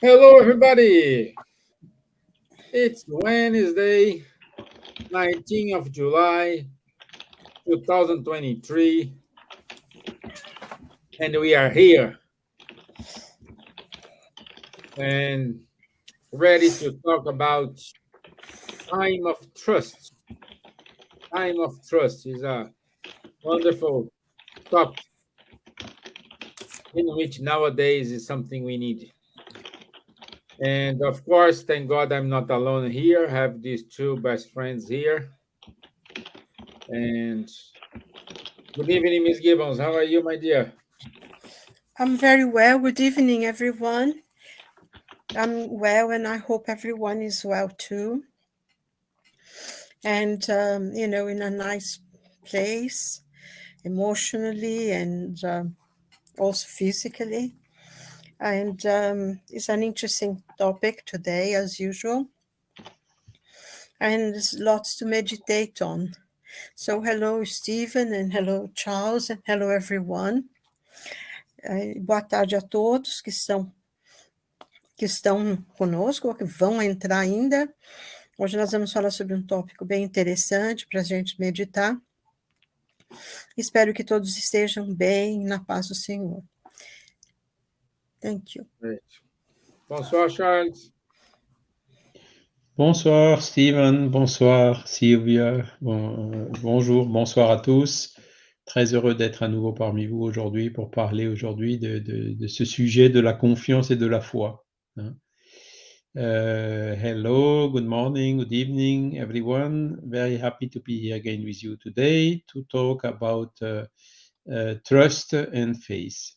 Hello, everybody. It's Wednesday, 19th of July, 2023, and we are here and ready to talk about time of trust. Time of trust is a wonderful topic in which nowadays is something we need. And of course, thank God I'm not alone here. I have these two best friends here. And good evening, Miss Gibbons. How are you, my dear? I'm very well. Good evening, everyone. I'm well, and I hope everyone is well too. And, in a nice place emotionally and also physically. And it's an interesting topic today, as usual. And there's lots to meditate on. So, hello, Steven, and hello, Charles, and hello, everyone. Boa tarde a todos que estão conosco ou que vão entrar ainda. Hoje nós vamos falar sobre um tópico bem interessante para a gente meditar. Espero que todos estejam bem, na paz do Senhor. Thank you. Great. Bonsoir, Charles. Bonsoir Stevan, bonsoir Silvia, bonjour, bonsoir à tous. Très heureux d'être à nouveau parmi vous aujourd'hui pour parler aujourd'hui de ce sujet de la confiance et de la foi. Hello, good morning, good evening, everyone. Very happy to be here again with you today to talk about trust and faith.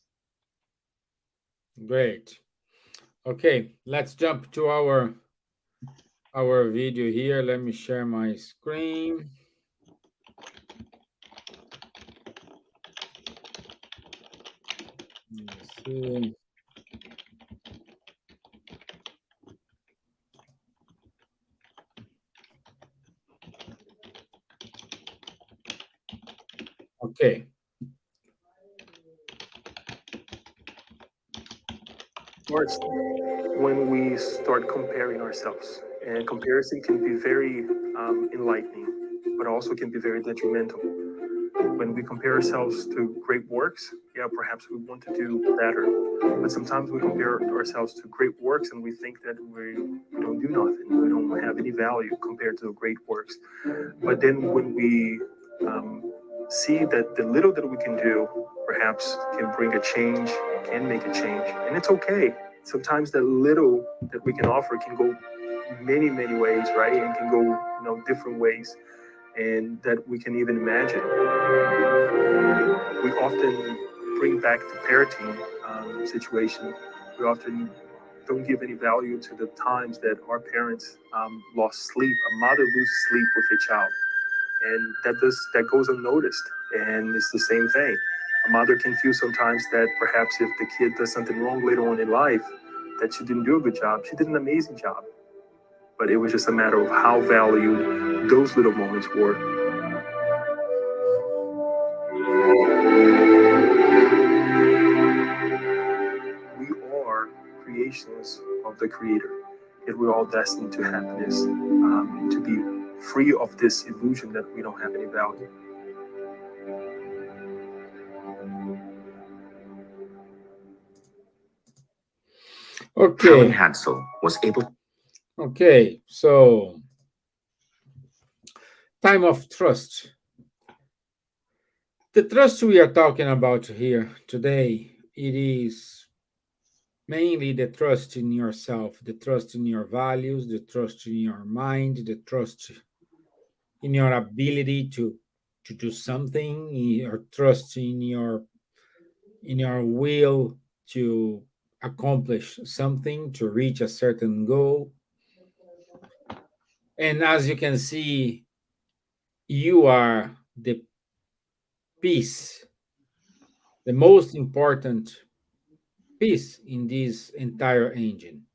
Great. Okay, let's jump to our video here. Let me share my screen. Let's see. Okay. Starts when we start comparing ourselves, and comparison can be very enlightening, but also can be very detrimental. When we compare ourselves to great works, yeah, perhaps we want to do better, but sometimes we compare ourselves to great works and we think that we don't do nothing, we don't have any value compared to the great works. But then when we see that the little that we can do perhaps can bring a change, can make a change, and it's okay. Sometimes that little that we can offer can go many, many ways, right? And can go, different ways, and that we can even imagine. We often bring back the parenting situation. We often don't give any value to the times that our parents lost sleep. A mother loses sleep with a child, and that goes unnoticed. And it's the same thing. A mother can feel sometimes that perhaps if the kid does something wrong later on in life, that she didn't do a good job. She did an amazing job, but it was just a matter of how valued those little moments were. We are creations of the Creator, yet we're all destined to happiness, to be free of this illusion that we don't have any value. Okay. Hansel was able. Okay, so time of trust. The trust we are talking about here today, it is mainly the trust in yourself, the trust in your values, the trust in your mind, the trust in your ability to do something, your trust in your will to accomplish something, to reach a certain goal. And as you can see, you are the piece, the most important piece in this entire engine.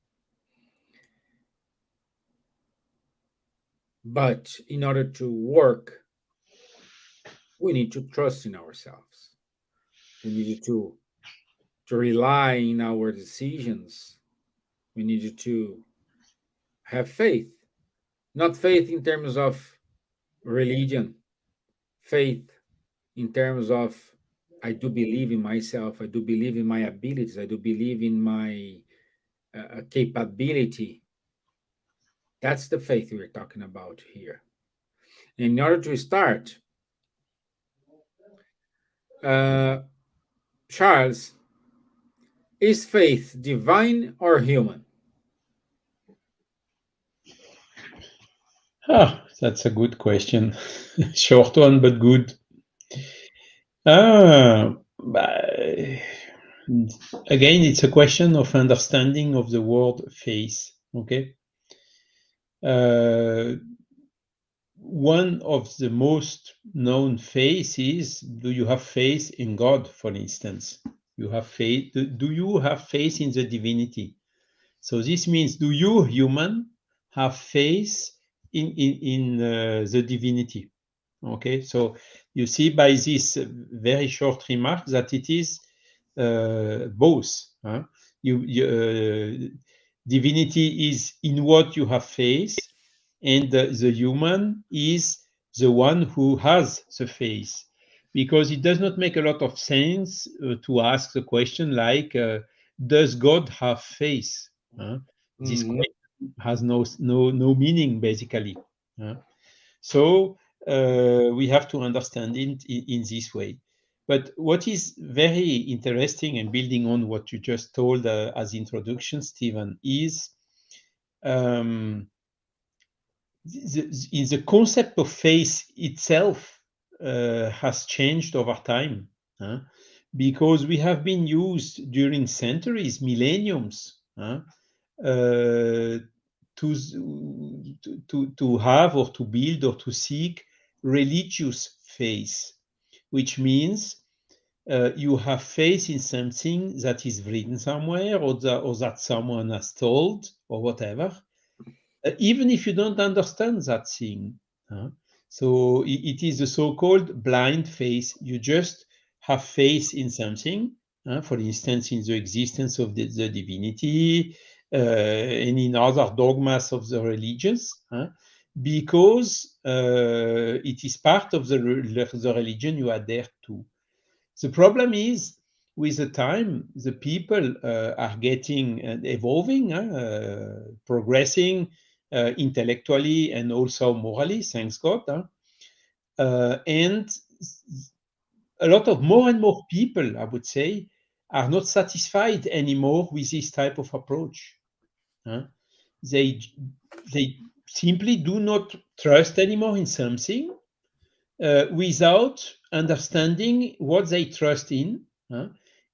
But in order to work, we need to trust in ourselves. We need to rely in our decisions. We We need to have faith, not faith in terms of religion, faith in terms of I do believe in myself, I do believe in my abilities, I do believe in my capability. That's the faith we're talking about here. In order to start, Charles, is faith divine or human? That's a good question. Short one, but good. Again, it's a question of understanding of the word faith. Okay. One of the most known faith is, do you have faith in God, for instance? You have faith. Do you have faith in the divinity? So this means, do you, human, have faith in the divinity? Okay, so you see by this very short remark that it is both. Huh? Divinity is in what you have faith, and the human is the one who has the faith. Because it does not make a lot of sense to ask the question like, does God have faith? This question has no meaning, basically. So we have to understand it in this way. But what is very interesting, and building on what you just told as introduction, Stevan, is in the concept of faith itself has changed over time, because we have been used during centuries, millenniums, to have or to build or to seek religious faith, which means you have faith in something that is written somewhere or that someone has told or whatever, even if you don't understand that thing. So it is the so-called blind faith. You just have faith in something, for instance, in the existence of the divinity, and in other dogmas of the religions, because it is part of the religion you adhere to. The problem is, with the time, the people are getting evolving, progressing intellectually and also morally, thanks God. And a lot of more and more people, I would say, are not satisfied anymore with this type of approach. They simply do not trust anymore in something without understanding what they trust in,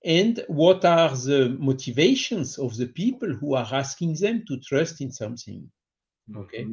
and what are the motivations of the people who are asking them to trust in something. Okay.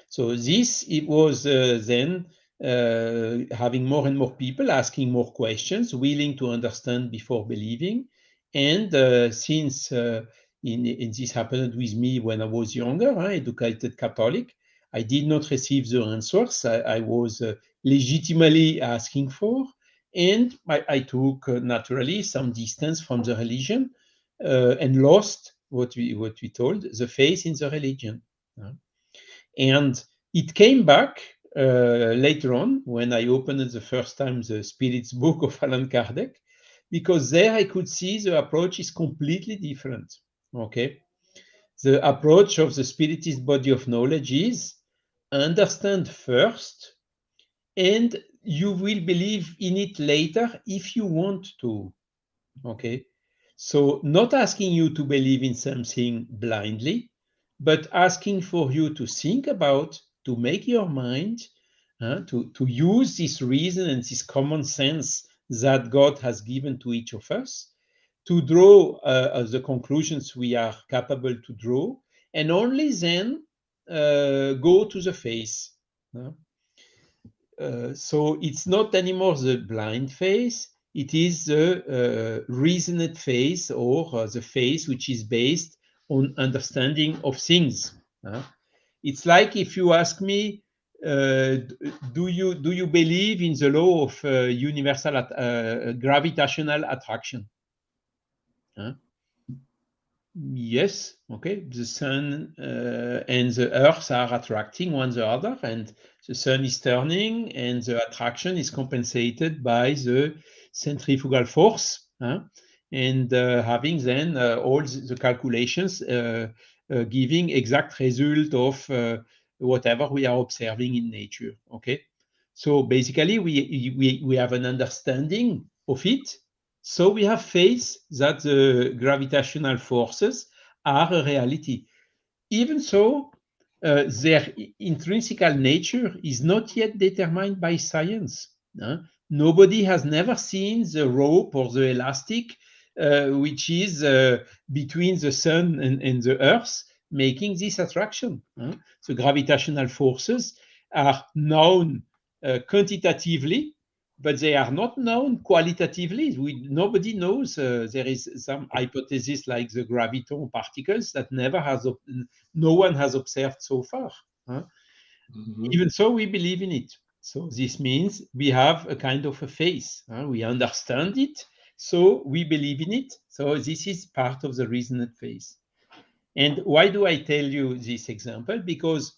So this, it was then having more and more people asking more questions, willing to understand before believing. And since this happened with me when I was younger, educated Catholic, I did not receive the answers I was legitimately asking for. And I took naturally some distance from the religion and lost what we told, the faith in the religion. And it came back later on when I opened the first time the Spirit's Book of Allan Kardec, because there I could see the approach is completely different. Okay, the approach of the Spiritist body of knowledge is understand first, and you will believe in it later if you want to. Okay, so not asking you to believe in something blindly, but asking for you to think about, to make your mind, to use this reason and this common sense that God has given to each of us, to draw the conclusions we are capable to draw, and only then go to the faith. So it's not anymore the blind faith, it is the reasoned faith, or the faith which is based on understanding of things. It's like if you ask me, do you believe in the law of universal gravitational attraction? Yes, okay. The sun and the earth are attracting one the other, and the sun is turning, and the attraction is compensated by the centrifugal force, and having then all the calculations giving exact result of whatever we are observing in nature. Okay, so basically we have an understanding of it. So we have faith that the gravitational forces are a reality. Even so, their intrinsic nature is not yet determined by science. Nobody has never seen the rope or the elastic, which is between the sun and the earth, making this attraction. The gravitational forces are known quantitatively, but they are not known qualitatively. Nobody knows. There is some hypothesis like the graviton particles that no one has observed so far. Even so, we believe in it. So this means we have a kind of a faith. We understand it, so we believe in it. So this is part of the reasoned faith. And why do I tell you this example? Because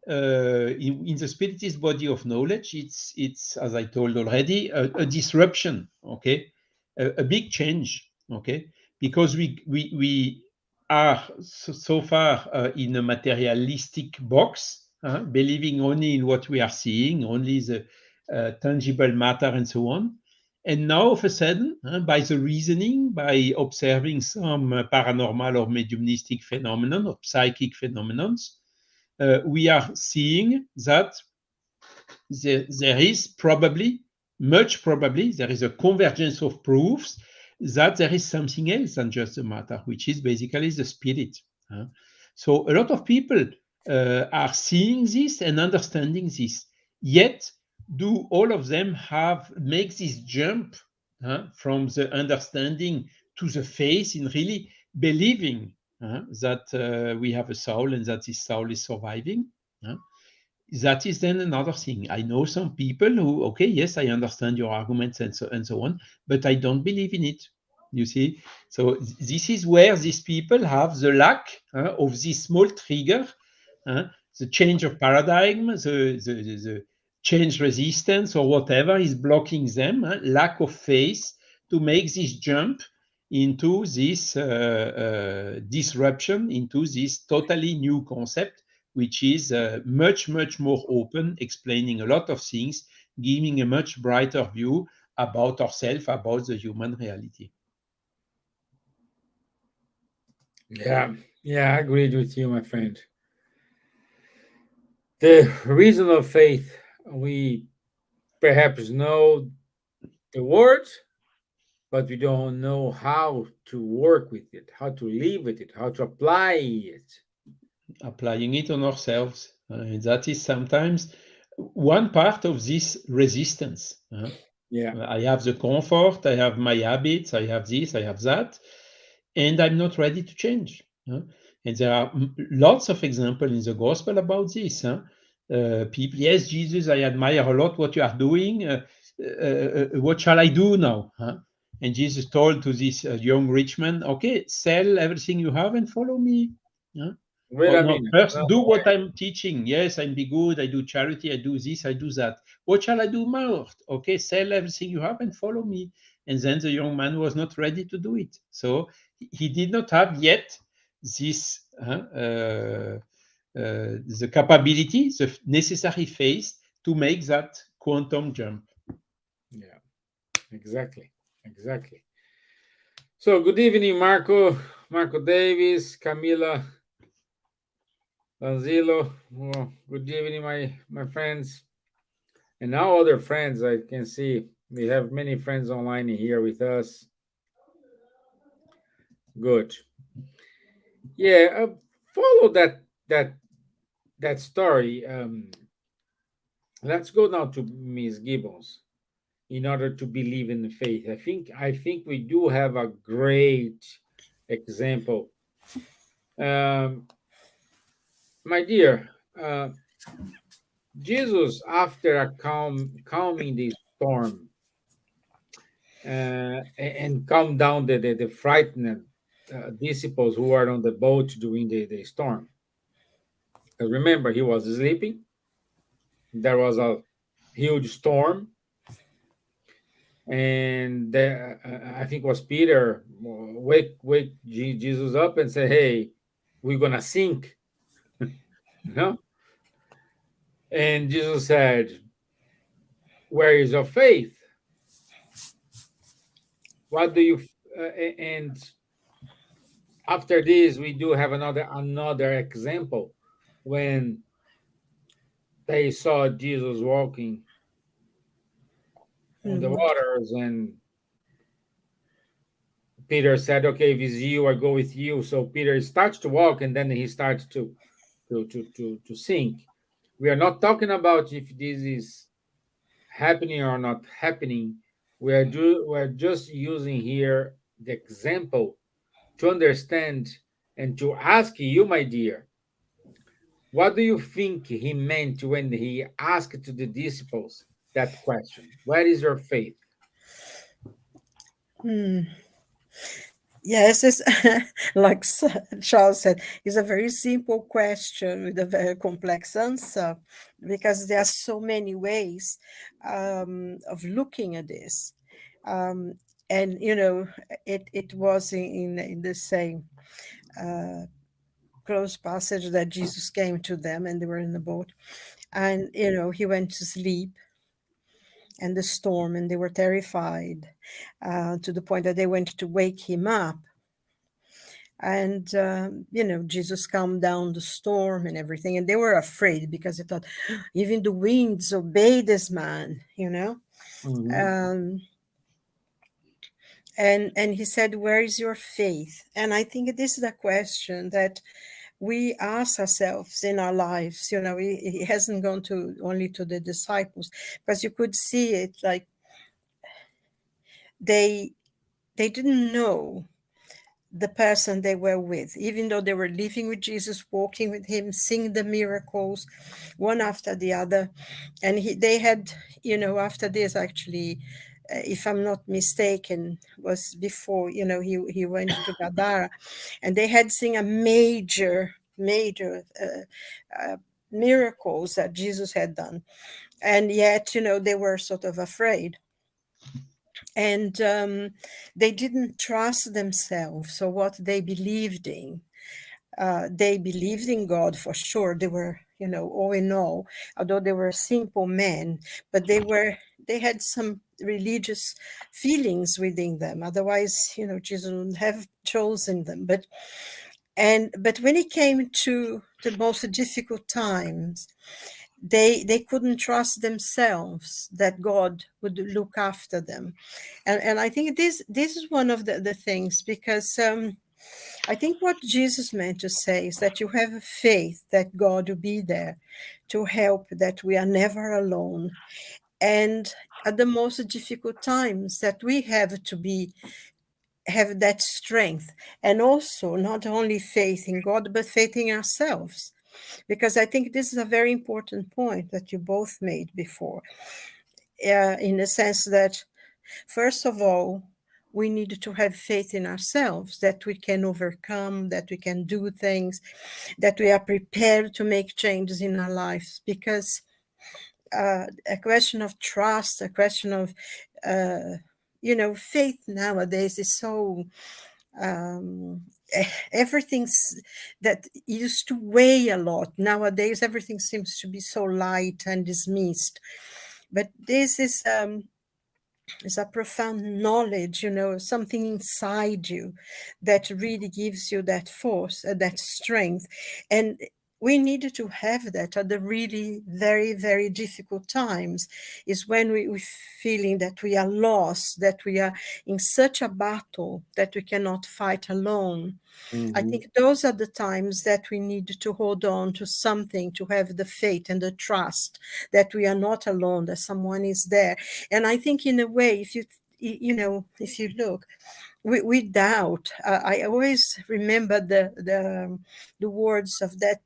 in the spiritist body of knowledge, it's as I told already, a disruption, okay, a big change, okay, because we are so far in a materialistic box, believing only in what we are seeing, only the tangible matter and so on. And now, all of a sudden, by the reasoning, by observing some paranormal or mediumistic phenomenon or psychic phenomenons, we are seeing that there is probably, much probably, there is a convergence of proofs that there is something else than just the matter, which is basically the spirit. So a lot of people are seeing this and understanding this. Yet, do all of them make this jump from the understanding to the faith in really believing that we have a soul and that this soul is surviving? That is then another thing. I know some people who, okay, yes, I understand your arguments and so on, but I don't believe in it. You see, so this is where these people have the lack of this small trigger, the change of paradigm, the change resistance or whatever is blocking them. Lack of faith to make this jump into this disruption, into this totally new concept, which is much, much more open, explaining a lot of things, giving a much brighter view about ourselves, about the human reality. Yeah, I agreed with you, my friend. The reason of faith, we perhaps know the words, but we don't know how to work with it, how to live with it, how to apply it. Applying it on ourselves. And that is sometimes one part of this resistance. Yeah. I have the comfort, I have my habits, I have this, I have that, and I'm not ready to change. And there are lots of examples in the gospel about this. People, yes, Jesus, I admire a lot what you are doing. What shall I do now? And Jesus told to this young rich man, okay, sell everything you have and follow me. Wait Oh, a no, minute. first do what I'm teaching. Yes, I'm be good. I do charity. I do this. I do that. What shall I do more? Okay, sell everything you have and follow me. And then the young man was not ready to do it. So he did not have yet this the capability, the necessary faith to make that quantum jump. Yeah, exactly. So good evening, Marco Davis, Camila Lanzillo. Well, good evening, my friends, and now other friends. I can see we have many friends online here with us. Good. Yeah, follow that story. Let's go now to Miss Gibbons in order to believe in the faith. I think we do have a great example. My dear, Jesus, after calming the storm and calm down the frightened disciples who were on the boat during the storm. Because remember, he was sleeping. There was a huge storm, and I think it was Peter wake Jesus up and say, "Hey, we're gonna sink," you know. And Jesus said, "Where is your faith? What do you?" And after this, we do have another example when they saw Jesus walking on the waters, and Peter said, "Okay, if it's you, I go with you." So Peter starts to walk, and then he starts to sink. We are not talking about if this is happening or not happening. We're just using here the example to understand and to ask you, my dear, what do you think he meant when he asked to the disciples that question? Where is your faith? Yes, it's like Charles said, it's a very simple question with a very complex answer because there are so many ways of looking at this. Um, and, it was in the same close passage that Jesus came to them and they were in the boat. And, he went to sleep and the storm, and they were terrified to the point that they went to wake him up. And, Jesus calmed down the storm and everything. And they were afraid because they thought, even the winds obey this man. Mhm. Um, and he said, where is your faith? And I think this is a question that we ask ourselves in our lives. It hasn't gone to only to the disciples, because you could see it like they didn't know the person they were with, even though they were living with Jesus, walking with him, seeing the miracles one after the other. And they had, after this, actually, if I'm not mistaken, was before, he went to Gadara, and they had seen a major miracles that Jesus had done. And yet, they were sort of afraid. And they didn't trust themselves or what they believed in. They believed in God for sure. They were, all in all, although they were simple men, but they had some religious feelings within them. Otherwise, Jesus wouldn't have chosen them. But when it came to the most difficult times, they couldn't trust themselves that God would look after them. And I think this is one of the things, because I think what Jesus meant to say is that you have faith that God will be there to help, that we are never alone. And at the most difficult times, that we have to have that strength, and also not only faith in God, but faith in ourselves. Because I think this is a very important point that you both made before, in the sense that, first of all, we need to have faith in ourselves, that we can overcome, that we can do things, that we are prepared to make changes in our lives. Because a question of trust, a question of, faith nowadays is so, everything's that used to weigh a lot. Nowadays, everything seems to be so light and dismissed. But this is a profound knowledge, something inside you that really gives you that force, that strength. And we needed to have that at the really very, very difficult times, is when we're feeling that we are lost, that we are in such a battle that we cannot fight alone. I Mhm. think those are the times that we need to hold on to something, to have the faith and the trust that we are not alone, that someone is there. And I think, in a way, if you look, we doubt. I always remember the words of that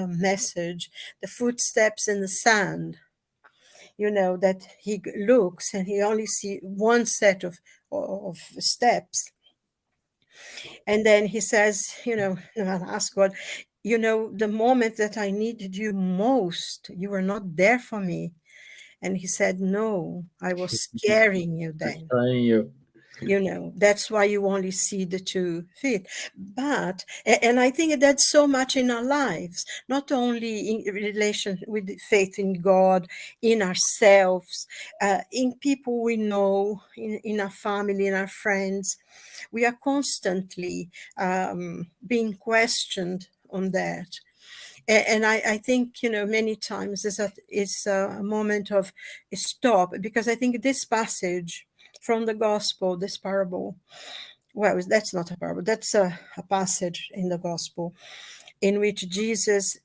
message, the footsteps in the sand. That he looks and he only sees one set of steps, And then he says, ask God, the moment that I needed you most, you were not there for me. And he said, no, I was scaring you then. Trying you. That's why you only see the 2 feet. But, and I think that's so much in our lives, not only in relation with faith in God, in ourselves, in people we know, in our family, in our friends. We are constantly being questioned on that. And I think, many times it's a moment of stop, because I think this passage from the gospel, this parable, well, that's not a parable, that's a passage in the gospel in which Jesus,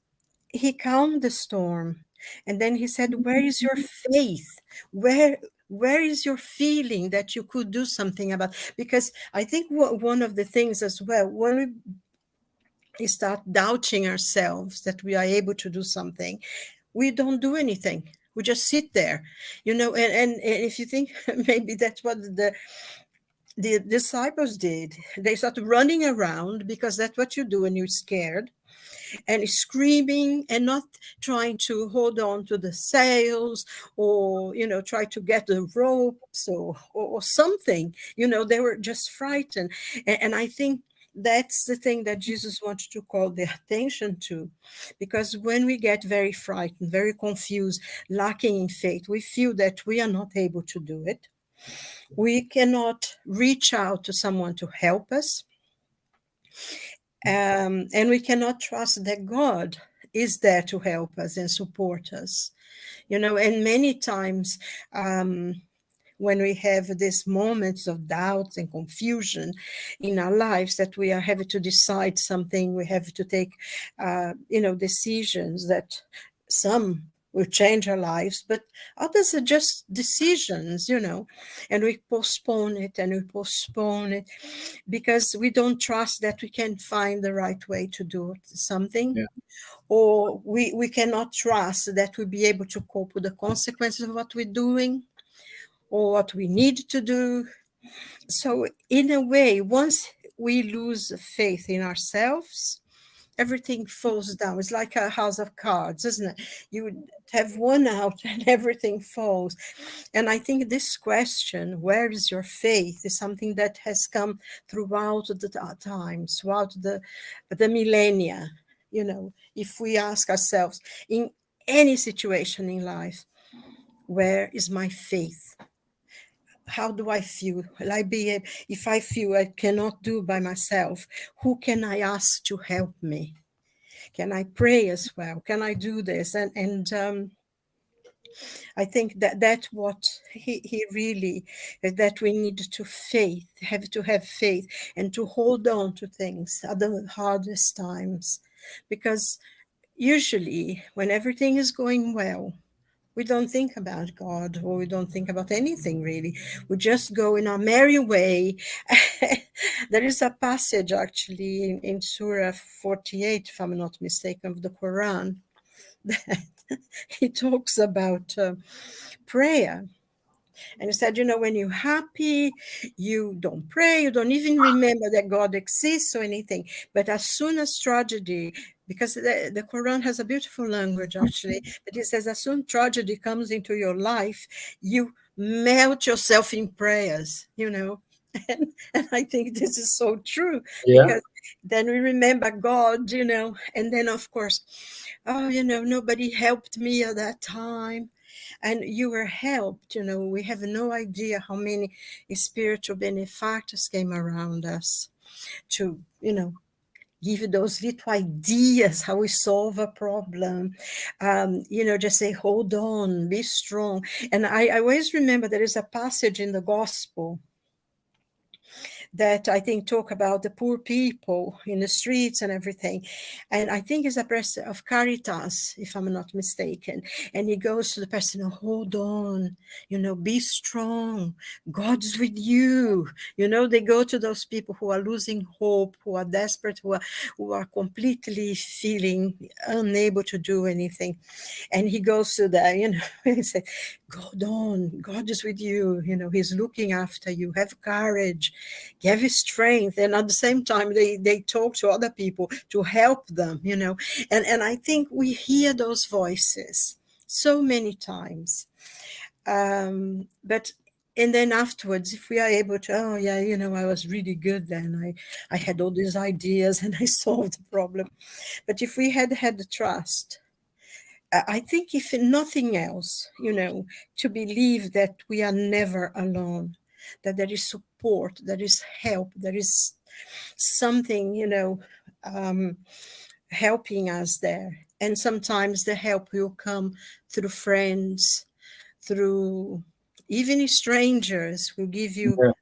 he calmed the storm. And then he said, where is your faith? Where is your feeling that you could do something about? Because I think one of the things as well, when we start doubting ourselves that we are able to do something, we don't do anything. We just sit there, and if you think maybe that's what the disciples did. They started running around, because that's what you do when you're scared, and screaming, and not trying to hold on to the sails, or try to get the ropes, or something. They were just frightened. And I think that's the thing that Jesus wants to call the attention to, because when we get very frightened, very confused, lacking in faith, we feel that we are not able to do it. We cannot reach out to someone to help us. And we cannot trust that God is there to help us and support us. And many times when we have these moments of doubt and confusion in our lives, that we are having to decide something, we have to take, decisions that some will change our lives, but others are just decisions, and we postpone it because we don't trust that we can find the right way to do something. Yeah. Or we cannot trust that we'll be able to cope with the consequences of what we're doing or what we need to do. So in a way, once we lose faith in ourselves, everything falls down. It's like a house of cards, isn't it? You would have one out and everything falls. And I think this question, where is your faith, is something that has come throughout the times, throughout the millennia. If we ask ourselves in any situation in life, where is my faith? How do I feel? Will I be able, if I feel I cannot do by myself, who can I ask to help me? Can I pray as well? Can I do this? And I think that's what he really, that we need to have faith and to hold on to things at the hardest times. Because usually when everything is going well, we don't think about God, or we don't think about anything really. We just go in our merry way. There is a passage actually in Surah 48, if I'm not mistaken, of the Quran, that he talks about prayer. And he said, when you're happy, you don't pray, you don't even remember that God exists or anything. But as soon as tragedy, because the Quran has a beautiful language, actually, but it says, as soon as tragedy comes into your life, you melt yourself in prayers, And I think this is so true, because then we remember God, and then, of course, nobody helped me at that time. And you were helped, we have no idea how many spiritual benefactors came around us to, give you those little ideas how we solve a problem. Just say, hold on, be strong. And I always remember there is a passage in the gospel that I think talk about the poor people in the streets and everything. And I think it's a person of Caritas, if I'm not mistaken. And he goes to the person, hold on, be strong. God's with you. They go to those people who are losing hope, who are desperate, who are completely feeling unable to do anything. And he goes to he said, go on, God is with you, he's looking after you, have courage, give you strength. And at the same time, they talk to other people to help them, and I think we hear those voices so many times. But and then afterwards, if we are able to, oh yeah, I was really good then, I had all these ideas and I solved the problem. But if we had the trust, I think, if nothing else, to believe that we are never alone, that there is support, there is help, there is something, um, helping us there. And sometimes the help will come through friends, through even strangers will give you, Yeah.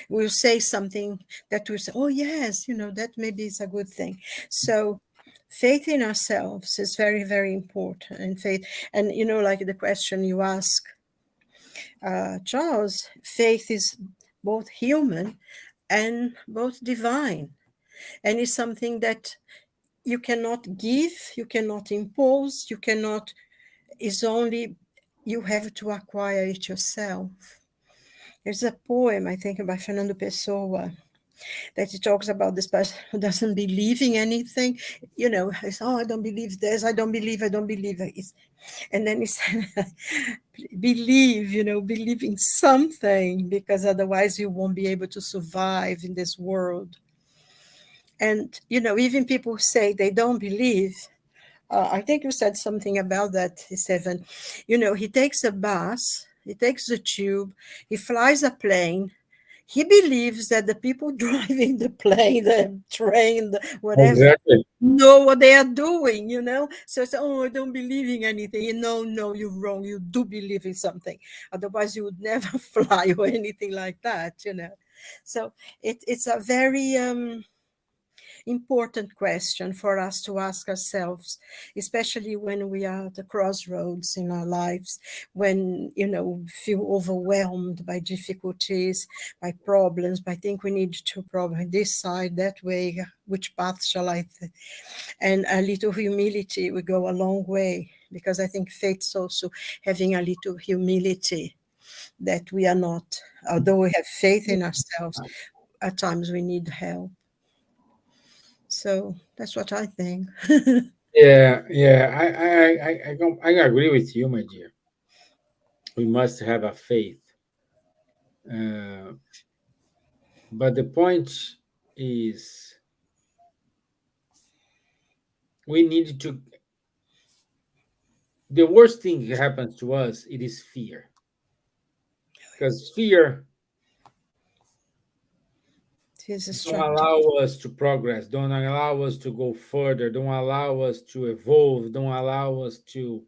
will say something that will say, oh yes, that maybe is a good thing. So faith in ourselves is very, very important. And faith, and like the question you ask, Charles, faith is both human and both divine, and it's something that you cannot give, you cannot impose, you cannot, is only, you have to acquire it yourself. There's a poem, I think, by Fernando Pessoa, that he talks about this person who doesn't believe in anything. It's, oh, I don't believe this, I don't believe it. And then he said, believe, believe in something, because otherwise you won't be able to survive in this world. And, even people say they don't believe. I think you said something about that, Stevan. He takes a bus, he takes the tube, he flies a plane. He believes that the people driving the plane, the train, whatever, Exactly. know what they are doing, So it's, oh, I don't believe in anything. No, you're wrong. You do believe in something. Otherwise, you would never fly or anything like that. So it's a very important question for us to ask ourselves, especially when we are at the crossroads in our lives, when, feel overwhelmed by difficulties, by problems, I think we need to probably this side, that way, which path shall I and a little humility will go a long way, because I think faith's also having a little humility, that we are not, although we have faith in ourselves, at times we need help. So that's what I think. Yeah, yeah. I agree with you, my dear. We must have a faith. Uh, but the point is, we need to. The worst thing that happens to us, it is fear, because fear He's don't destructive. allow us to progress, don't allow us to go further, don't allow us to evolve, don't allow us to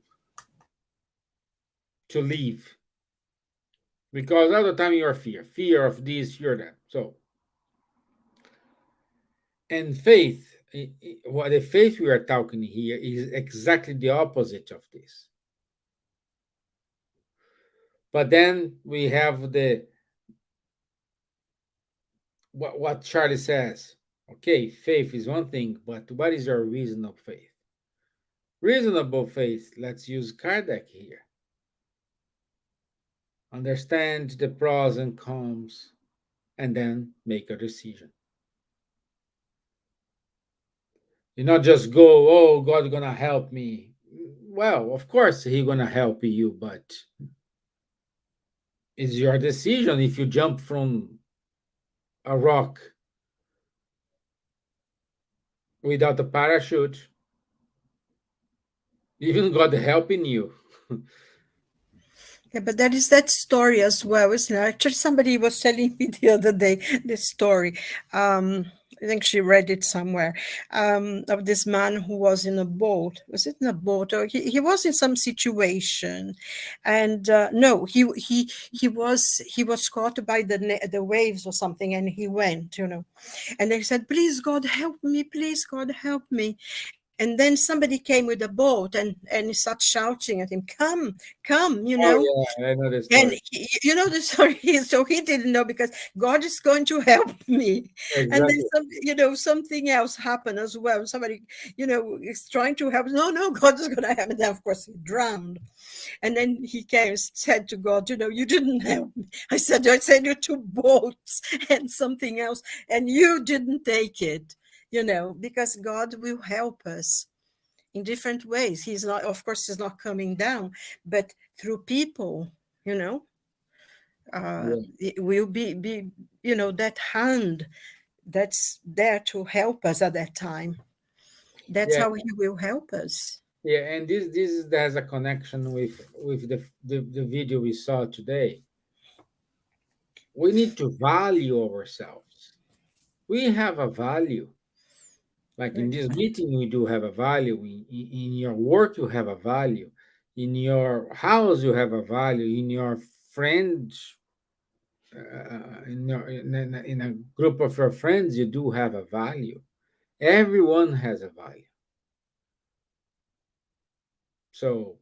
live. Because all the time you are fear of this, fear of that. So, and faith, what the faith we are talking here is exactly the opposite of this. But then we have the what Charlie says. Okay, faith is one thing, but what is your reasonable faith? Reasonable faith, let's use Kardec here. Understand the pros and cons, and then make a decision. You not just go, oh, God's gonna help me. Well, of course He's gonna help you, but it's your decision if you jump from a rock without a parachute, even God helping you. Yeah, but there is that story as well, isn't it? Actually, somebody was telling me the other day this story. I think she read it somewhere, of this man who was in a boat. Was it in a boat, or he was in some situation, and no, he was caught by the waves or something, and he went, and they said, "Please, God, help me! Please, God, help me!" And then somebody came with a boat and he started shouting at him, come, you Oh, know. yeah, I know the And story. you know the story, so he didn't know, because God is going to help me. And then Exactly. something else happened as well. Somebody, is trying to help. No, God is going to help me. Then of course he drowned. And then he came and said to God, you didn't help me. I sent you 2 boats and something else, and you didn't take it, because God will help us in different ways. He's not, of course, he's not coming down, but through people, Yeah. it will be that hand that's there to help us at that time. That's Yeah. how he will help us. Yeah, and this has a connection with the video we saw today. We need to value ourselves. We have a value. Like in this meeting, we do have a value. In your work, you have a value. In your house, you have a value. In your friends, in a group of your friends, you do have a value. Everyone has a value. So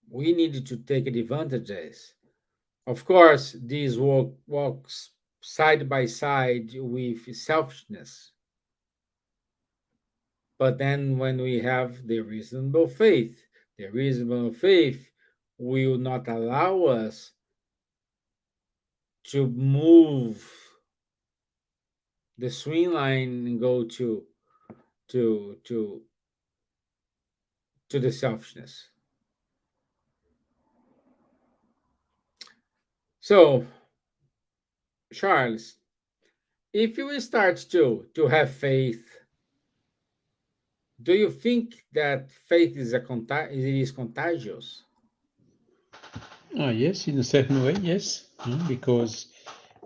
we needed to take advantage of this. Of course, these walks side by side with selfishness. But then when we have the reasonable faith will not allow us to move the swing line and go to to to the selfishness. So, Charles, if you start to have faith, do you think that faith it is contagious? Yes, in a certain way, yes, because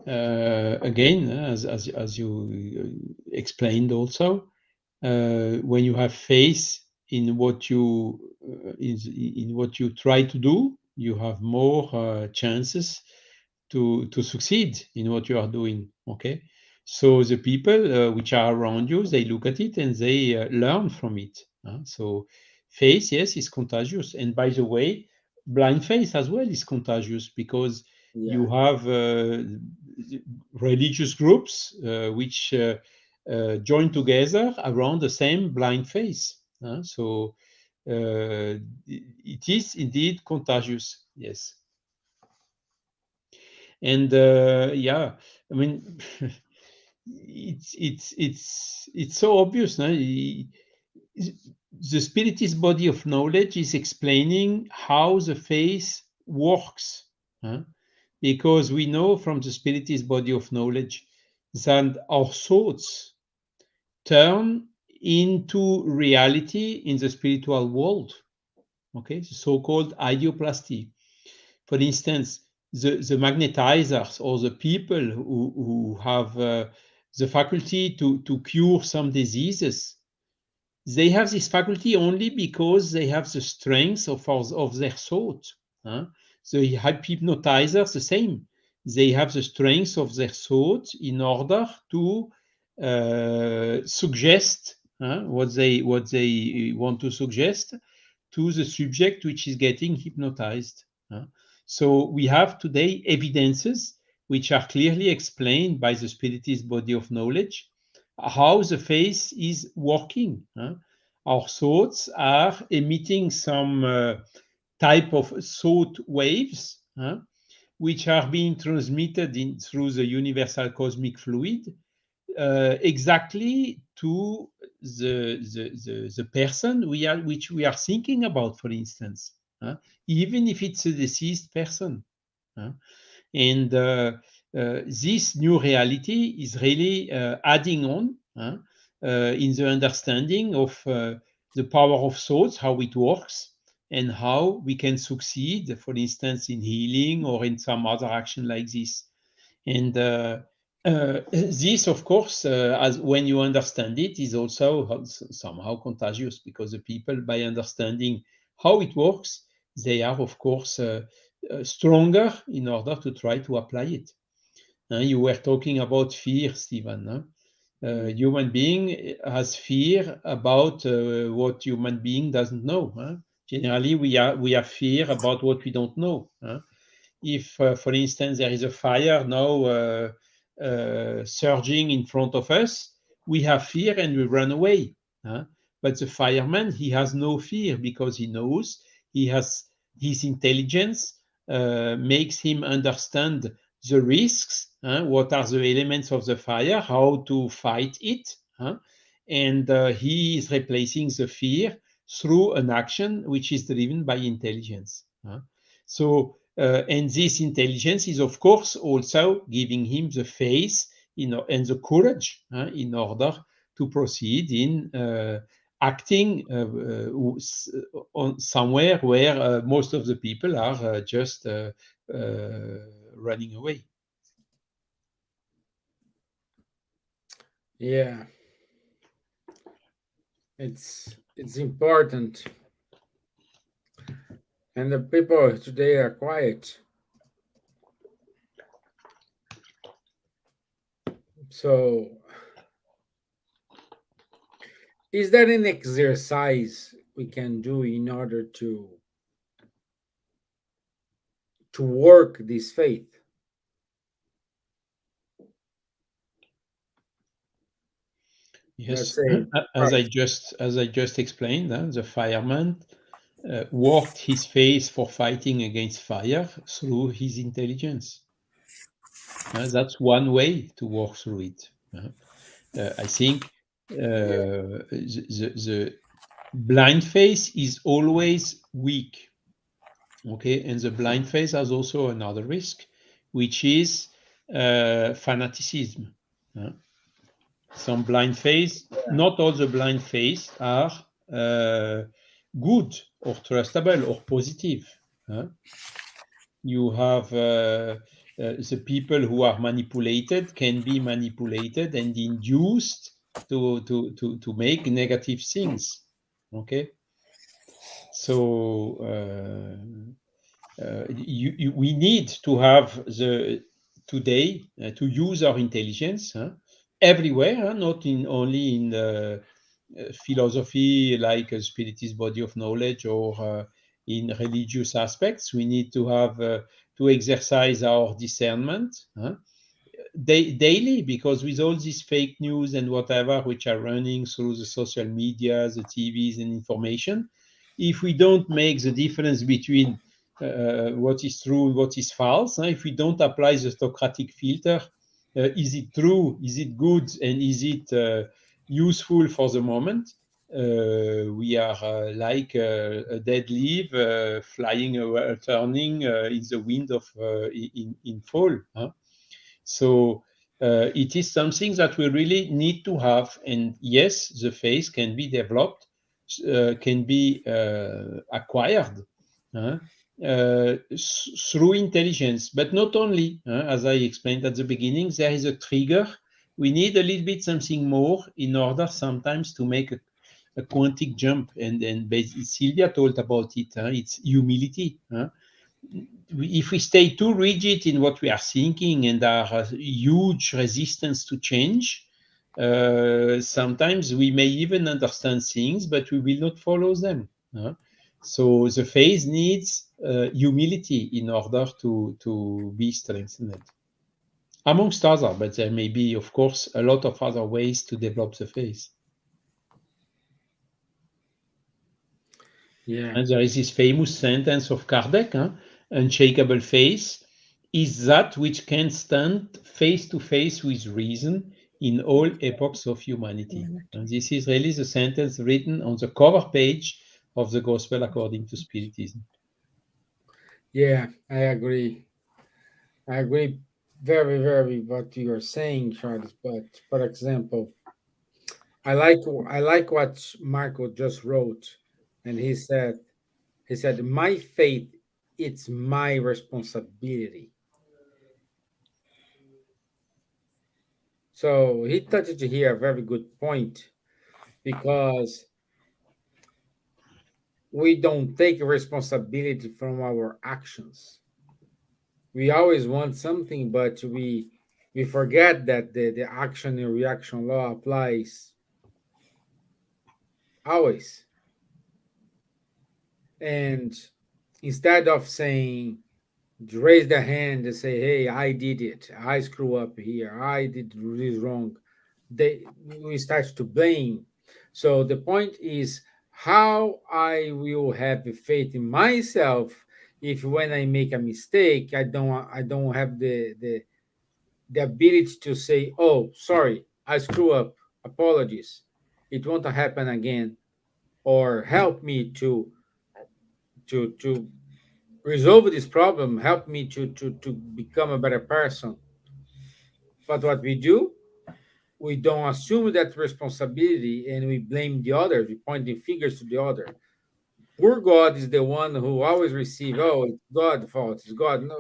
again, as you explained also, when you have faith in what in what you try to do, you have more chances to succeed in what you are doing. Okay, so the people which are around you, they look at it and they learn from it. So faith, yes, is contagious. And by the way, blind faith as well is contagious, because Yeah. you have religious groups which join together around the same blind faith. So it is indeed contagious, yes. And yeah, I mean, it's so obvious. No? The spiritist body of knowledge is explaining how the faith works, huh? Because we know from the spiritist body of knowledge that our thoughts turn into reality in the spiritual world. Okay, the so-called ideoplasty. For instance, the magnetizers, or the people who have the faculty to cure some diseases, they have this faculty only because they have the strength of their thought. Huh? The hypnotizers, the same. They have the strength of their thought in order to suggest what they want to suggest to the subject which is getting hypnotized. So we have today evidences which are clearly explained by the spiritist body of knowledge how the face is working. Our thoughts are emitting some type of thought waves, which are being transmitted through the universal cosmic fluid exactly to the person which we are thinking about, for instance, even if it's a deceased person. And this new reality is really adding on in the understanding of the power of thoughts, how it works, and how we can succeed, for instance, in healing or in some other action like this. And this, of course, as when you understand it, is also somehow contagious, because the people, by understanding how it works, they are, of course, stronger in order to try to apply it. You were talking about fear, Stevan. Human being has fear about what human being doesn't know. Huh? Generally, we have fear about what we don't know. Huh? If, for instance, there is a fire now surging in front of us, we have fear and we run away. Huh? But the fireman, he has no fear because he knows he has his intelligence makes him understand the risks, what are the elements of the fire, how to fight it, and he is replacing the fear through an action which is driven by intelligence. So, and this intelligence is, of course, also giving him the faith and the courage in order to proceed in acting on somewhere where most of the people are just running away. Yeah, it's important, and the people today are quiet. So, is that an exercise we can do in order to work this faith? Yes, Say, as I just explained, the fireman worked his faith for fighting against fire through his intelligence. That's one way to work through it. I think the blind faith is always weak. Okay, and the blind faith has also another risk, which is fanaticism. Some blind faith, not all the blind faith are good or trustable or positive. You have the people who are manipulated can be manipulated and induced to make negative things. Okay, so we need to have today to use our intelligence everywhere, not only in philosophy like a spiritist body of knowledge or in religious aspects. We need to have to exercise our discernment daily, because with all these fake news and whatever which are running through the social media, the TVs and information, if we don't make the difference between what is true and what is false, if we don't apply the Socratic filter, is it true, is it good, and is it useful for the moment, we are like a dead leaf flying, turning in the wind of in fall. So it is something that we really need to have. And yes, the faith can be developed, can be acquired through intelligence, but not only. As I explained at the beginning, there is a trigger. We need a little bit something more in order sometimes to make a quantic jump. And Silvia told about it. It's humility. If we stay too rigid in what we are thinking and are a huge resistance to change, sometimes we may even understand things, but we will not follow them. So the faith needs humility in order to be strengthened, amongst others, but there may be, of course, a lot of other ways to develop the faith. yeah, And there is this famous sentence of Kardec, unshakable faith is that which can stand face to face with reason in all epochs of humanity. And this is really the sentence written on the cover page of the Gospel according to Spiritism. yeah, I agree. I agree very, very what you are saying, Charles. But for example, I like what Marco just wrote, and he said my faith, it's my responsibility. So he touched here a very good point, because we don't take responsibility from our actions. We always want something, but we We forget that the action and reaction law applies always. And instead of saying, raise the hand and say, hey, I did it, I screw up here, I did this wrong, we start to blame. So the point is how I will have faith in myself if when I make a mistake, I don't have the ability to say, oh, sorry, I screw up, apologies, it won't happen again, or help me to resolve this problem, help me to become a better person. But what we do, we don't assume that responsibility and we blame the other, we point the fingers to the other. Poor God is the one who always receives, oh, it's God's fault, it's God. No,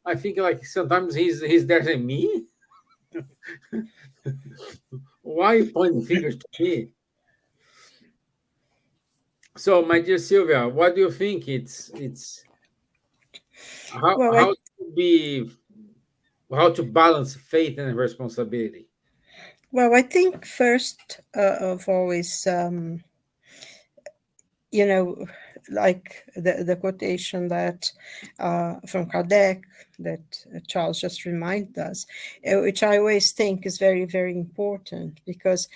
I think like sometimes he's there saying, me? Why pointing fingers to me? So, my dear Silvia, what do you think? It's Well, how to be how to balance faith and responsibility. I think first of all is, you know, like the quotation that from Kardec that Charles just reminded us, which I always think is very, very important because,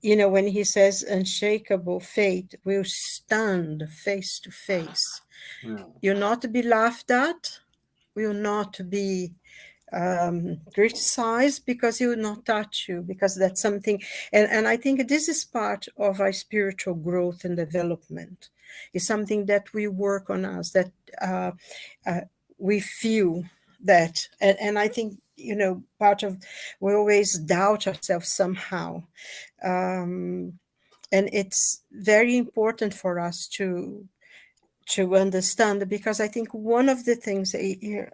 when he says unshakable faith will stand face to face, Yeah. you're not to be laughed at, will not be criticized because he will not touch you, because that's something, and I think this is part of our spiritual growth and development. It's something that we work on us, that uh, uh, we feel that, and I think, part of, we always doubt ourselves somehow, and it's very important for us to understand, because I think one of the things it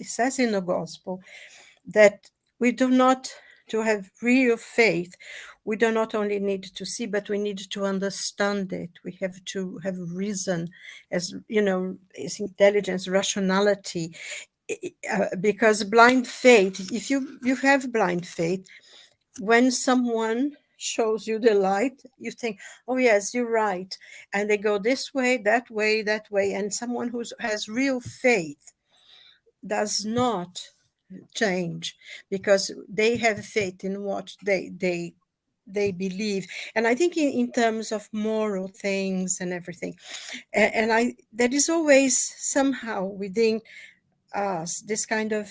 says in the gospel, that we do not, to have real faith, we do not only need to see, but we need to understand it. We have to have reason, as is intelligence, rationality, because blind faith, if you have blind faith, when someone shows you the light, you think, oh yes, you're right, and they go this way, that way, that way. And someone who has real faith does not change, because they have faith in what they believe. And I think in terms of moral things and everything, and I there is always somehow within us this kind of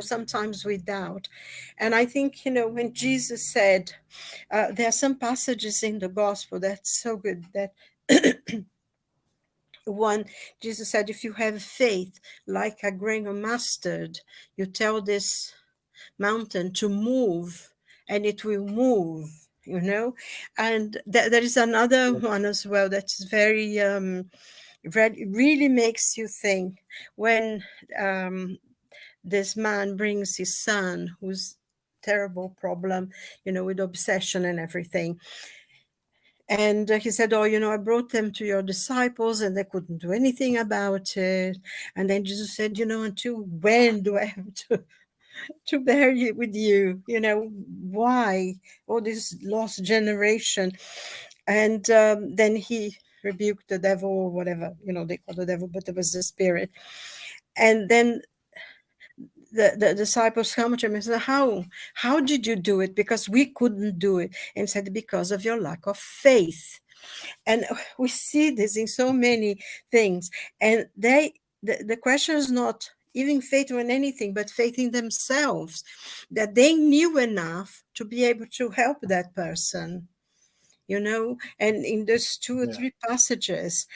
sometimes we doubt. And I think, when Jesus said, there are some passages in the gospel that's so good, that one, Jesus said, if you have faith like a grain of mustard, you tell this mountain to move and it will move. And there is another one as well that's very really makes you think, when this man brings his son who's terrible problem, with obsession and everything. And he said, oh, I brought them to your disciples and they couldn't do anything about it. And then Jesus said, until when do I have to bear it with you? Why? All this lost generation. And then he rebuked the devil, or whatever, they call the devil, but it was the spirit. And then the disciples come to him and said, how did you do it? Because we couldn't do it. And said, because of your lack of faith. And we see this in so many things. And the question is not even faith in anything, but faith in themselves, that they knew enough to be able to help that person, and in those two or three passages,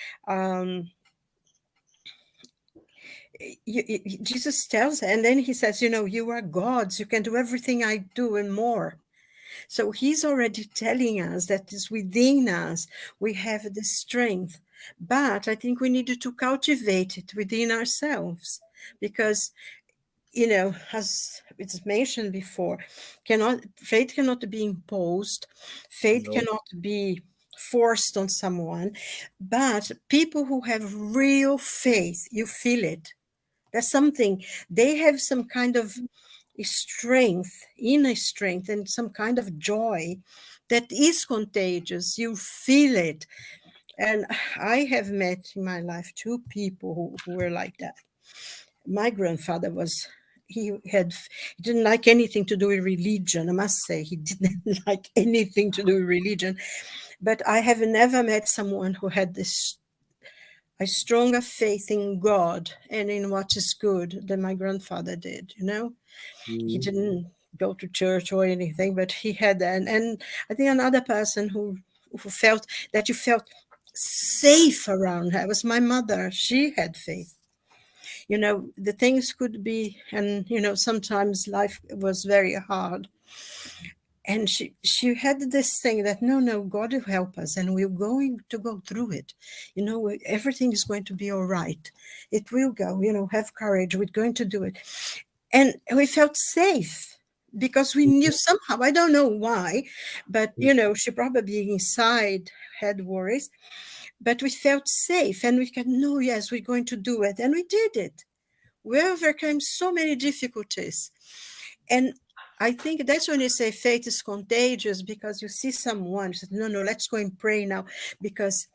Jesus tells, and then he says, you are gods, you can do everything I do and more. So he's already telling us that is within us, we have the strength, but I think we need to cultivate it within ourselves, because, as it's mentioned before, faith cannot be imposed, faith cannot be forced on someone, but people who have real faith, you feel it. There's something, they have some kind of strength, inner strength, and some kind of joy that is contagious. You feel it. And I have met in my life two people who were like that. My grandfather was, he didn't like anything to do with religion. I must say, he didn't like anything to do with religion. But I have never met someone who had this a stronger faith in God and in what is good than my grandfather did. He didn't go to church or anything, but he had that. And I think another person who felt that you felt safe around her was my mother. She had faith. The things could be, and sometimes life was very hard. And she had this thing that no, God will help us, and we're going to go through it. Everything is going to be all right. It will go. Have courage. We're going to do it. And we felt safe because we knew somehow. I don't know why, but she probably inside had worries, but we felt safe, and we could know, yes, we're going to do it, and we did it. We overcame so many difficulties, and I think that's when you say faith is contagious, because you see someone says, no, let's go and pray now because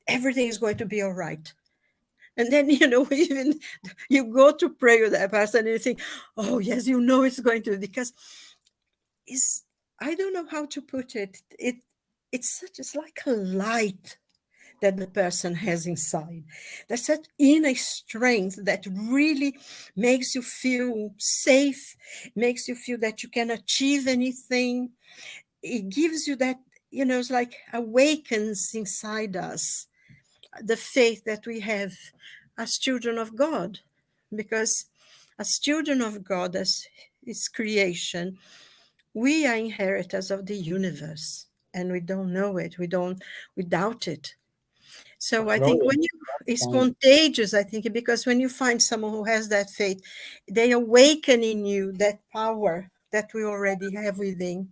everything is going to be all right. And then, even you go to pray with that person and you think, oh, yes, it's going to, because I don't know how to put it. It's like a light that the person has inside. That's that inner strength that really makes you feel safe, makes you feel that you can achieve anything. It gives you that, it's like awakens inside us the faith that we have as children of God. Because as children of God, as His creation, we are inheritors of the universe, and we don't know it. We doubt it. So I think it's contagious, I think, because when you find someone who has that faith, they awaken in you that power that we already have within.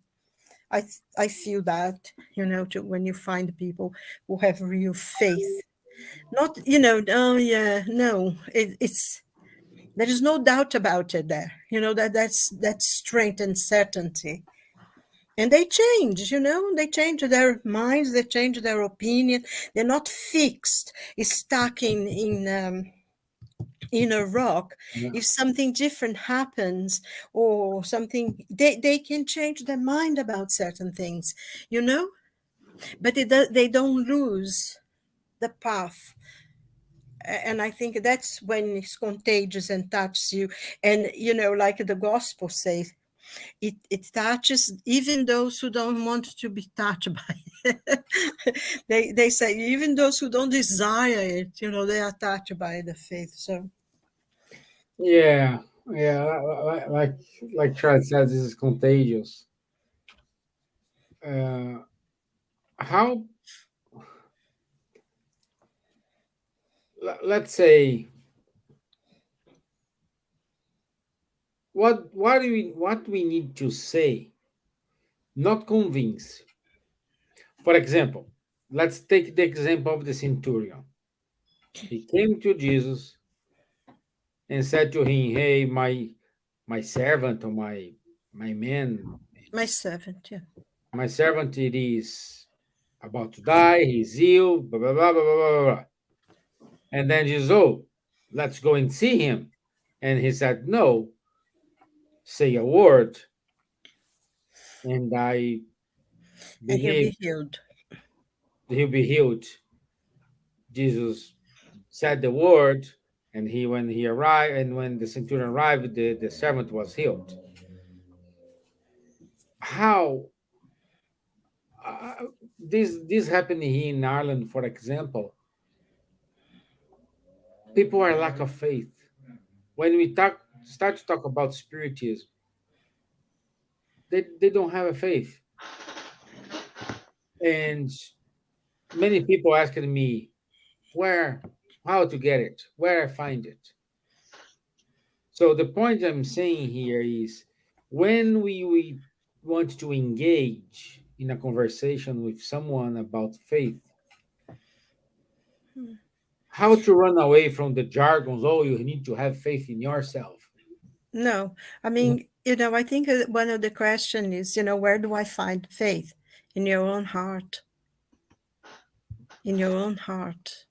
I feel that, when you find people who have real faith. Not, oh yeah, no, it's, there is no doubt about it there. That's strength and certainty. And they change, they change their minds, they change their opinion. They're not fixed, stuck in a rock. Yeah. If something different happens or something, they can change their mind about certain things, but they don't lose the path. And I think that's when it's contagious and touches you. And, like the gospel says, it touches even those who don't want to be touched by it. they say even those who don't desire it, they are touched by the faith. So Yeah, like Charles says, this is contagious. How, let's say, what we need to say, not convince. For example, let's take the example of the centurion. He came to Jesus and said to him, "Hey, my servant, or my man, my servant, yeah. my servant, it is about to die. He's ill. Blah blah blah blah blah blah blah." And then Jesus, "Oh, let's go and see him." And he said, "No, say a word, and I And he'll believe be healed. he'll be healed." Jesus said the word, and when he arrived, and when the centurion arrived, the servant was healed. How, this happened here in Ireland, for example? People are lack of faith. When we start to talk about spiritism, they don't have a faith. And many people asking me where, how to get it, where I find it. So the point I'm saying here is, when we want to engage in a conversation with someone about faith, how to run away from the jargons. Oh, you need to have faith in yourself. No, I mean, I think one of the question is, where do I find faith? In your own heart. In your own heart.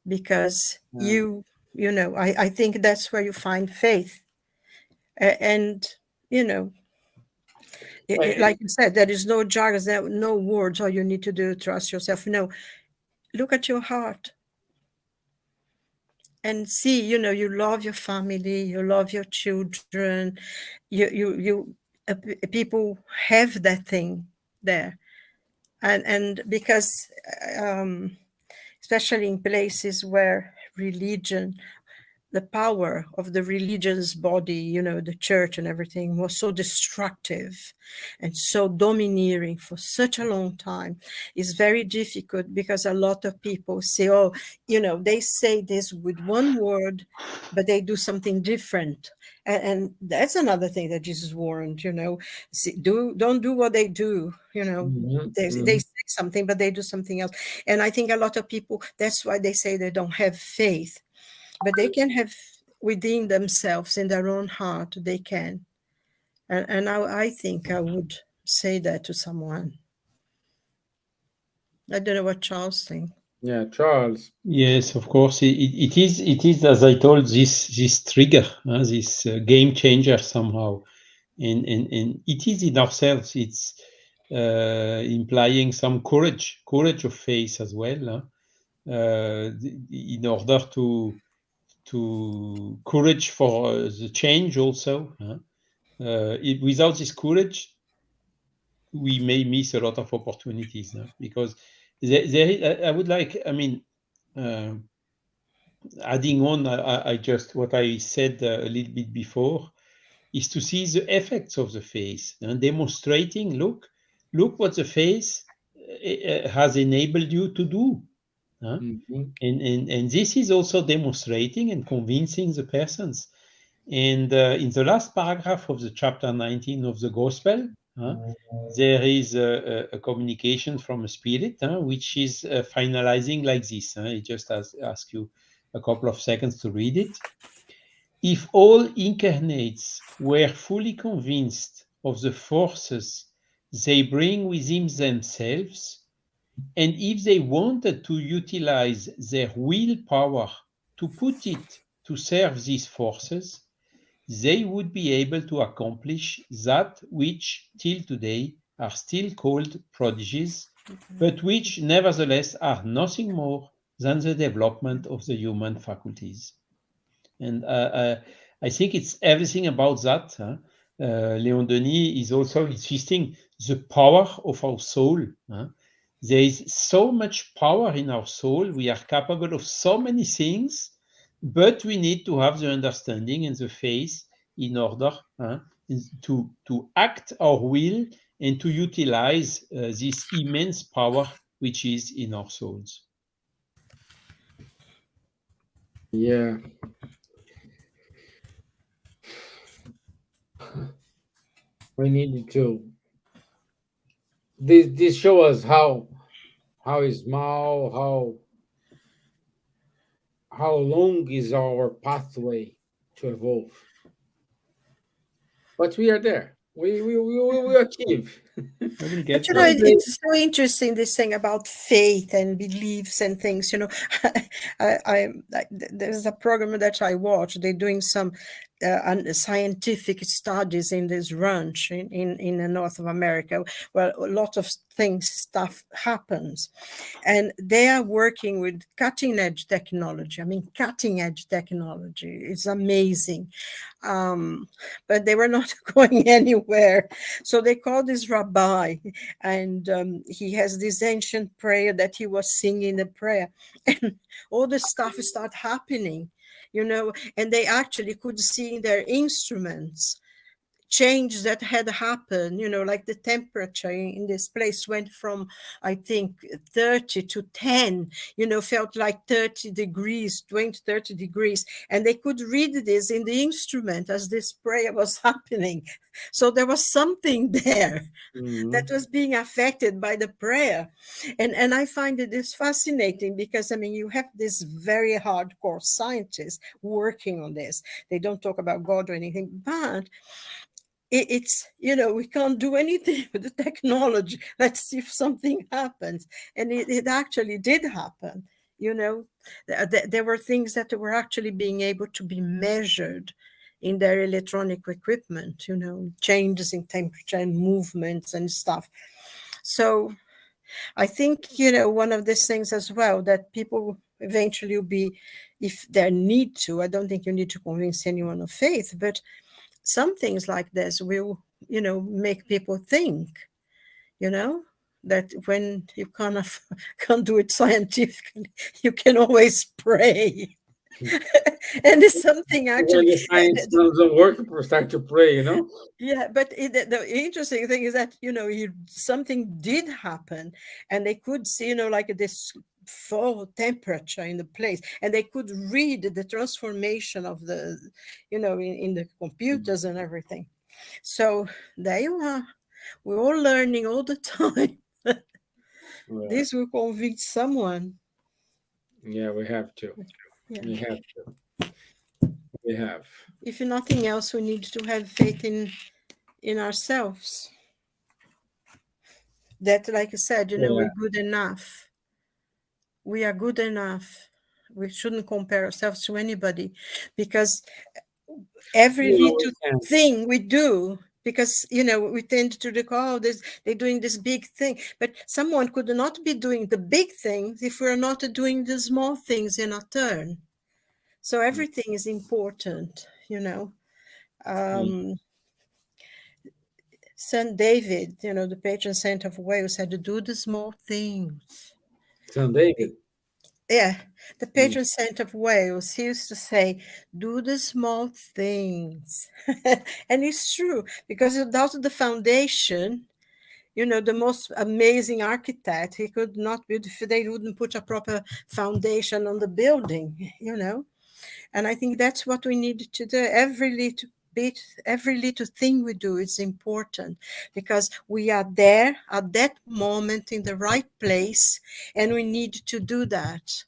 Because I think that's where you find faith. And, like you said, there is no jargon, there are no words, all you need to do, trust yourself. No, look at your heart. And see, you love your family, you love your children, people have that thing there. And because, especially in places where religion, the power of the religion's body, the church and everything was so destructive and so domineering for such a long time, is very difficult, because a lot of people say, oh, they say this with one word, but they do something different. And that's another thing that Jesus warned, don't do what they do, they say something, but they do something else. And I think a lot of people, that's why they say they don't have faith. But they can have within themselves, in their own heart, they can. And I think I would say that to someone. I don't know what Charles thinks. Yeah, Charles. Yes, of course. It is, as I told, this trigger, this game changer somehow. And it is in ourselves. It's implying some courage of faith as well, in order to courage for the change also. Without this courage, we may miss a lot of opportunities, because I would like, adding on, I just what I said a little bit before, is to see the effects of the faith and demonstrating, look what the faith has enabled you to do. And this is also demonstrating and convincing the persons. And in the last paragraph of the chapter 19 of the Gospel, there is a communication from a spirit, which is finalizing like this. I just ask you a couple of seconds to read it. If all incarnates were fully convinced of the forces they bring within themselves, and if they wanted to utilize their willpower to put it to serve these forces, they would be able to accomplish that which till today are still called prodigies, but which nevertheless are nothing more than the development of the human faculties. And I think it's everything about that. Léon Denis is also insisting the power of our soul. There is so much power in our soul. We are capable of so many things, but we need to have the understanding and the faith in order to act our will and to utilize this immense power which is in our souls. Yeah. We needed to. This show us how small, how long is our pathway to evolve. But we are there. We achieve. I will But get there. it's so interesting, this thing about faith and beliefs and things. There's a program that I watch. They're doing some scientific studies in this ranch in the north of America, where a lot of stuff happens, and they are working with cutting edge technology. I mean, cutting edge technology is amazing, but they were not going anywhere. So they called this rabbi, and he has this ancient prayer that he was singing the prayer, and all the stuff start happening, and they actually could see their instruments change that had happened, like the temperature in this place went from, I think, 30 to 10, felt like 30 degrees, 20, 30 degrees. And they could read this in the instrument as this prayer was happening. So there was something there that was being affected by the prayer. And I find it is fascinating because, you have this very hardcore scientists working on this. They don't talk about God or anything, but it's, we can't do anything with the technology. Let's see if something happens. And it actually did happen. There were things that were actually being able to be measured in their electronic equipment, changes in temperature and movements and stuff. So I think, one of these things as well, that people eventually will be, if they need to, I don't think you need to convince anyone of faith, but some things like this will, make people think, that when you kind of can't do it scientifically, you can always pray. And it's something actually. When the science doesn't work, we start to pray, Yeah, but the interesting thing is that, something did happen, and they could see, like this full temperature in the place, and they could read the transformation of the, in the computers and everything. So there you are. We're all learning all the time. Yeah. This will convince someone. Yeah, we have to. Yeah. We have to. We have. If nothing else, we need to have faith in ourselves. That, like I said, we're good enough. We are good enough. We shouldn't compare ourselves to anybody, because every little thing we do, because, we tend to recall this, they're doing this big thing, but someone could not be doing the big things if we're not doing the small things in our turn. So everything is important, St. David, the patron saint of Wales, said to do the small things. St. David? Yeah, the patron saint of Wales, he used to say, do the small things. And it's true, because without the foundation, the most amazing architect, he could not build if they wouldn't put a proper foundation on the building, And I think that's what we need to do. Every little thing we do is important, because we are there at that moment in the right place, and we need to do that.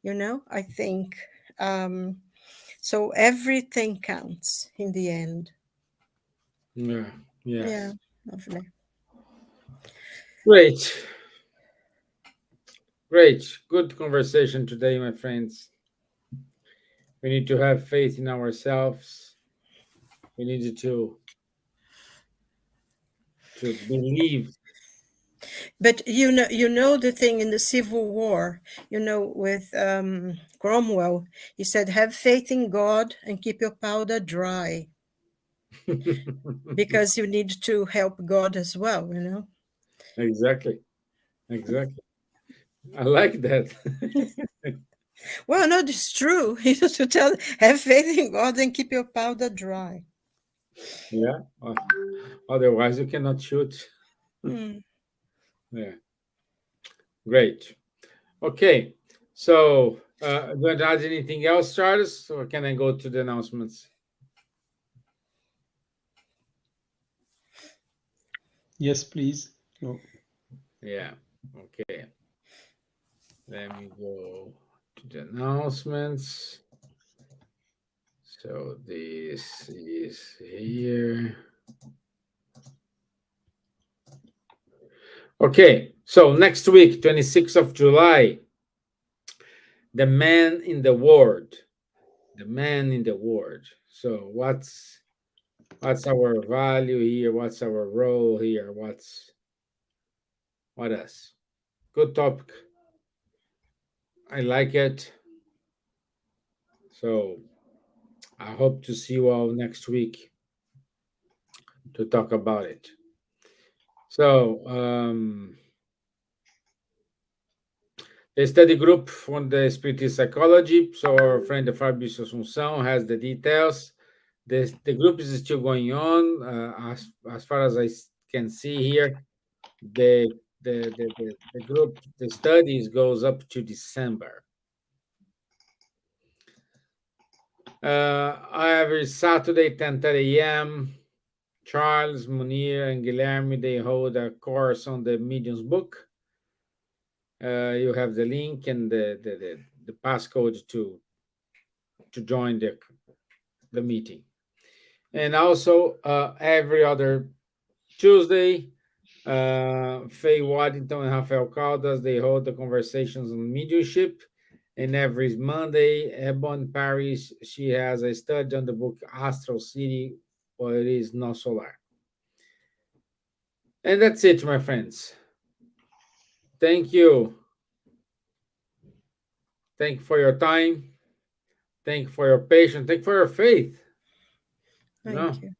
I think so. Everything counts in the end. Yeah. Yes. Yeah, lovely. Great. Good conversation today, my friends. We need to have faith in ourselves. We need to believe. But the thing in the Civil War, with Cromwell, he said, have faith in God and keep your powder dry, because you need to help God as well, Exactly. I like that. Well, no, it's true. He used to tell, have faith in God and keep your powder dry. Yeah. Otherwise, you cannot shoot. Yeah. Great. Okay. So, do you want to add anything else, Charles, or can I go to the announcements? Yes, please. Go. Yeah. Okay. Let me go to the announcements. So this is here. Okay. So next week, 26th of July, the man in the ward. The man in the ward. So what's our value here? What's our role here? What else? Good topic. I like it. So I hope to see you all next week to talk about it. So the study group on the spiritist psychology. So our friend Fabio Assunção has the details. The group is still going on. As far as I can see here, the group, the studies goes up to December. Every Saturday, 10:30 a.m., Charles, Munir, and Guilherme, they hold a course on the Medium's book. You have the link and the passcode to join the meeting. And also, every other Tuesday, Faye Waddington and Rafael Caldas, they hold the conversations on mediumship. And every Monday, Ebon Paris, she has a study on the book Astral City, or it is not solar. And that's it, my friends. Thank you. Thank you for your time. Thank you for your patience. Thank you for your faith. Thank you.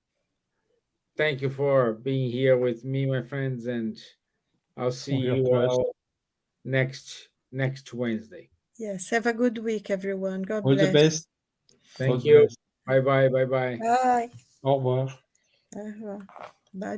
Thank you for being here with me, my friends, and I'll see For your you trust. all next Wednesday. Yes, have a good week, everyone. God All bless. the best. Thank God you. bless. Bye-bye. Bye-bye. Bye. Au revoir. Bye bye.